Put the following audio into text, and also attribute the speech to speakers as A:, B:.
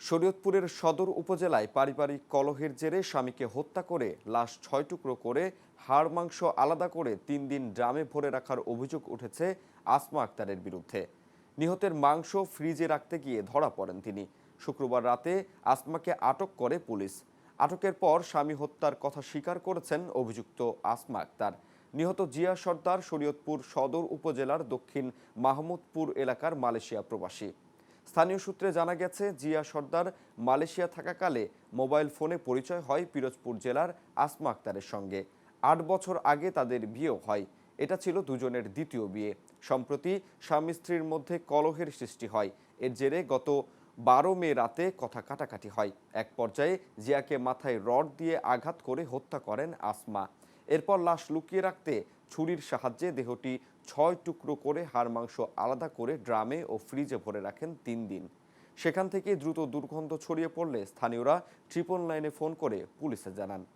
A: শরীয়তপুরের সদর উপজেলায় পারিবারিক কলহের জেরে স্বামীকে হত্যা করে লাশ ৬ টুকরো করে হাড় মাংস আলাদা করে ৩ দিন ড্রামে ভরে রাখার অভিযোগ উঠেছে আসমা আক্তারের বিরুদ্ধে। নিহতের মাংস ফ্রিজে রাখতে গিয়ে ধরা পড়েন তিনি। শুক্রবার রাতে আসমাকে আটক করে পুলিশ। আটকের পর স্বামী হত্যার কথা স্বীকার করেছেন অভিযুক্ত আসমা আক্তার। নিহত জিয়া সর্দার শরীয়তপুর সদর উপজেলার দক্ষিণ মাহমুদপুর এলাকার মালয়েশিয়া প্রবাসী। স্থানীয় সূত্রে জানা গেছে, জিয়া সর্দার মালয়েশিয়া থাকাকালে মোবাইল ফোনে পরিচয় হয় পিরোজপুর জেলার আসমা আক্তারের সঙ্গে। ৮ বছর আগে তাদের বিয়েও হয়। এটা ছিল দুজনের দ্বিতীয় বিয়ে। সম্প্রতি স্বামী স্ত্রীর মধ্যে কলহের সৃষ্টি হয়। এর জেরে গত ১২ মে রাতে কথা কাটাকাটি হয়। এক পর্যায়ে জিয়াকে মাথায় রড দিয়ে আঘাত করে হত্যা করেন আসমা। এরপর লাশ লুকিয়ে রাখতে ছুরির সাহায্যে দেহটি ৬ টুকরো করে হাড় মাংস আলাদা করে ড্রামে ও ফ্রিজে ভরে রাখেন ৩ দিন। সেখান থেকে দ্রুত দুর্গন্ধ ছড়িয়ে পড়লে স্থানীয়রা 999-এ ফোন করে পুলিশে জানান।